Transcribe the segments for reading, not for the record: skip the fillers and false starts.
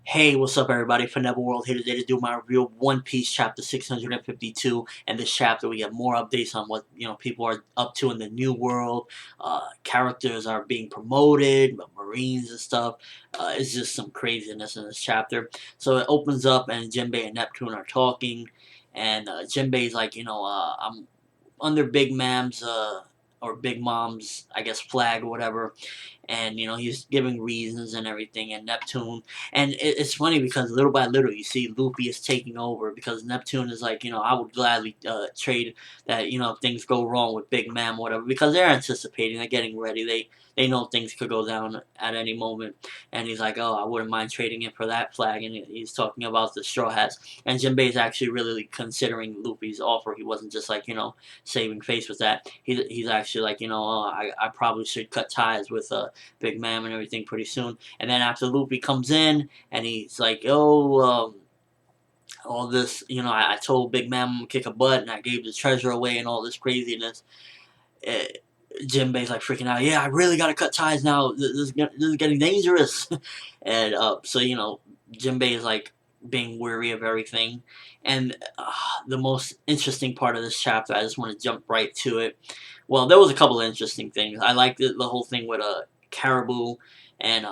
Hey, what's up, everybody? ForneverWorld here today to do my review of One Piece chapter 652. And this chapter, we get more updates on what people are up to in the new world. Characters are being promoted, Marines and stuff. It's just some craziness in this chapter. So it opens up, and Jinbei and Neptune are talking, and Jinbei's like, I'm under Big Mam's or Big Mom's, I guess, flag or whatever, and he's giving reasons and everything, and Neptune, and it's funny because little by little you see Luffy is taking over because Neptune is like, I would gladly trade that, if things go wrong with Big Mom, whatever, because they're anticipating, they're getting ready, they know things could go down at any moment, and he's like, oh, I wouldn't mind trading it for that flag, and he's talking about the Straw Hats, and Jinbei is actually really considering Luffy's offer. He wasn't just like, saving face with that. He's actually like, oh, I probably should cut ties with Big Mom and everything pretty soon. And then after Luffy comes in and he's like, oh, all this, I told Big Mom to kick a butt and I gave the treasure away and all this craziness. Uh, Jinbei's like freaking out. Yeah, I really gotta cut ties now. This is getting dangerous. And so Jinbei is like being weary of everything. And the most interesting part of this chapter, I just want to jump right to it. Well, there was a couple of interesting things. I liked the whole thing with Caribou. And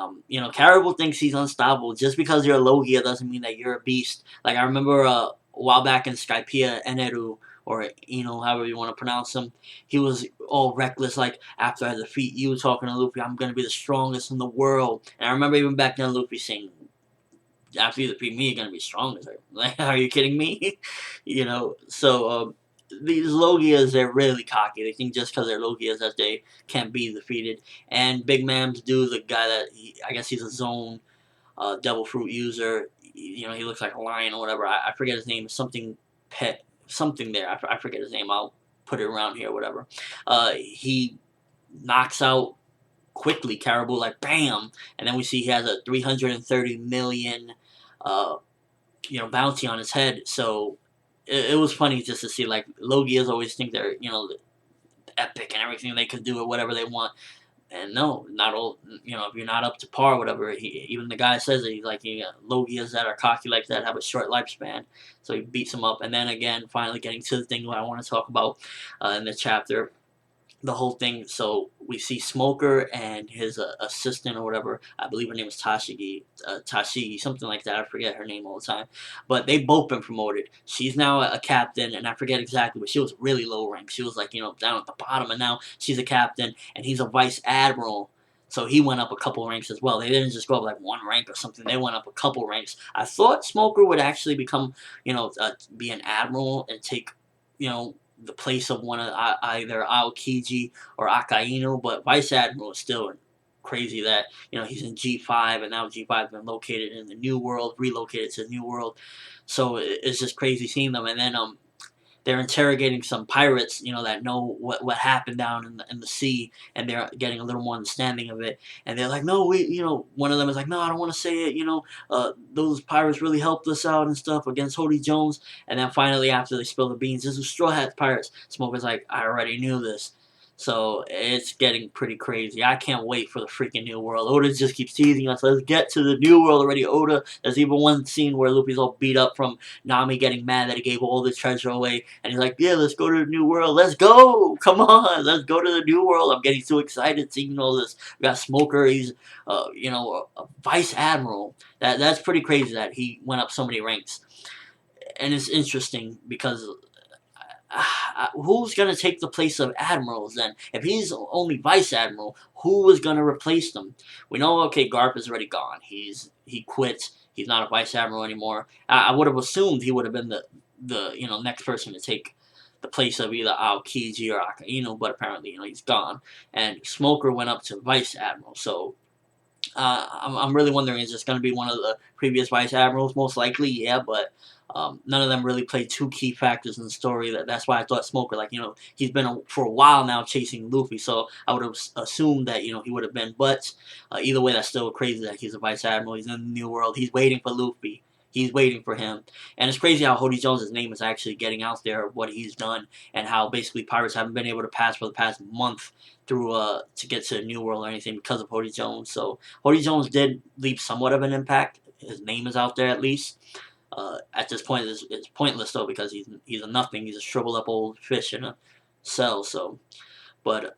Caribou thinks he's unstoppable. Just because you're a Logia doesn't mean that you're a beast. Like I remember a while back in Skypiea, Eneru, or however you want to pronounce him, he was all reckless, like, after I defeat you, talking to Luffy, I'm gonna be the strongest in the world. And I remember even back then Luffy saying, after you defeat me, you're gonna be strongest. Like, are you kidding me? So these Logias, they're really cocky. They think just because they're Logias that they can't be defeated. And Big Mam's dude, the guy that I guess he's a zone devil fruit user. He looks like a lion or whatever. I forget his name. Something pet, something there. I forget his name. I'll put it around here, whatever. He knocks out quickly Caribou, like bam, and then we see he has a 330 million, uh, bounty on his head. So it was funny just to see, like, Logias always think they're epic and everything, they can do it whatever they want. And no, not all. If you're not up to par, whatever. Even the guy says it. He's like, Logias that are cocky like that have a short lifespan. So he beats him up, and then again, finally getting to the thing what I want to talk about in the chapter, the whole thing. So we see Smoker and his assistant or whatever. I believe her name is Tashigi, something like that. I forget her name all the time. But they've both been promoted. She's now a captain, and I forget exactly, but she was really low rank. She was like, down at the bottom, and now she's a captain, and he's a vice admiral. So he went up a couple ranks as well. They didn't just go up like one rank or something. They went up a couple ranks. I thought Smoker would actually become, be an admiral and take, the place of one of either Aokiji or Akainu, but Vice Admiral is still crazy that he's in G5, and now G5 has been located in the New World, relocated to the New World. So it's just crazy seeing them, and then they're interrogating some pirates, that know what happened down in the sea, and they're getting a little more understanding of it. And they're like, no, one of them is like, no, I don't want to say it. Those pirates really helped us out and stuff against Hody Jones. And then finally, after they spill the beans, this is Straw Hat Pirates. Smoker's like, I already knew this. So it's getting pretty crazy. I can't wait for the freaking New World. Oda just keeps teasing us. Let's get to the New World already, Oda. There's even one scene where Luffy's all beat up from Nami getting mad that he gave all the treasure away. And he's like, yeah, let's go to the New World. Let's go. Come on. Let's go to the New World. I'm getting so excited seeing all this. We got Smoker. He's, a Vice Admiral. That's pretty crazy that he went up so many ranks. And it's interesting because who's going to take the place of admirals then? If he's only vice admiral, who is going to replace them? We know, okay, Garp is already gone. He quit. He's not a vice admiral anymore. I would have assumed he would have been the next person to take the place of either Aokiji or Akainu, but apparently he's gone. And Smoker went up to vice admiral. So I'm really wondering, is this going to be one of the previous vice admirals? Most likely, yeah, but none of them really played two key factors in the story. That's why I thought Smoker, like, he's been for a while now chasing Luffy, so I would have assumed that, he would have been. But either way, that's still crazy that he's a vice admiral. He's in the New World. He's waiting for Luffy. He's waiting for him. And it's crazy how Hody Jones' name is actually getting out there, what he's done, and how basically pirates haven't been able to pass for the past month through to get to the New World or anything because of Hody Jones. So Hody Jones did leave somewhat of an impact. his name is out there at least. At this point, it's pointless though because he's a nothing. He's a shriveled up old fish in a cell. So, but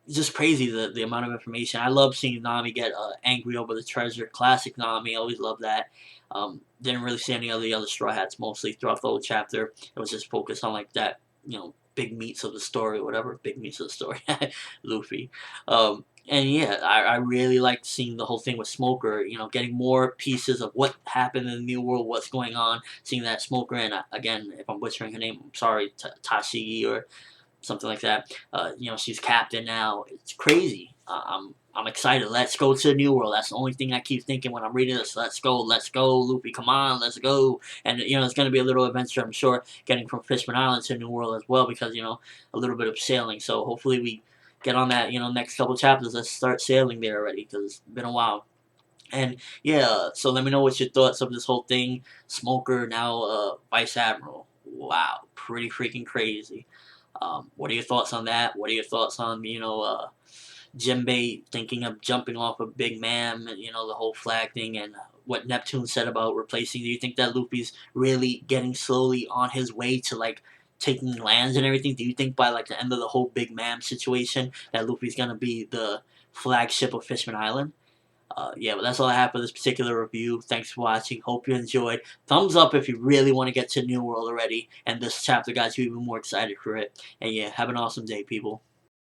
it's just crazy the amount of information. I love seeing Nami get angry over the treasure. Classic Nami, always love that. Didn't really see any of the other Straw Hats mostly throughout the whole chapter. It was just focused on like that, big meats of the story or whatever. Big meats of the story, Luffy. And yeah, I really liked seeing the whole thing with Smoker. Getting more pieces of what happened in the New World, what's going on. Seeing that Smoker, and again, if I'm butchering her name, I'm sorry, Tashigi or something like that. She's captain now. It's crazy. I'm excited. Let's go to the New World. That's the only thing I keep thinking when I'm reading this. Let's go, Luffy. Come on, let's go. And it's going to be a little adventure, I'm sure, getting from Fishman Island to New World as well because a little bit of sailing. So hopefully we get on that. Next couple chapters. Let's start sailing there already because it's been a while. And yeah, so let me know what your thoughts of this whole thing. Smoker now Vice Admiral. Wow, pretty freaking crazy. What are your thoughts on that? What are your thoughts on Jinbei thinking of jumping off of Big Ma'am and the whole flag thing and what Neptune said about replacing? Do you think that Luffy's really getting slowly on his way to like taking lands and everything? Do you think by like the end of the whole Big Ma'am situation that Luffy's gonna be the flagship of Fishman Island? Yeah, but that's all I have for this particular review. Thanks for watching. Hope you enjoyed. Thumbs up if you really want to get to New World already, and this chapter got you even more excited for it. And yeah, have an awesome day, people.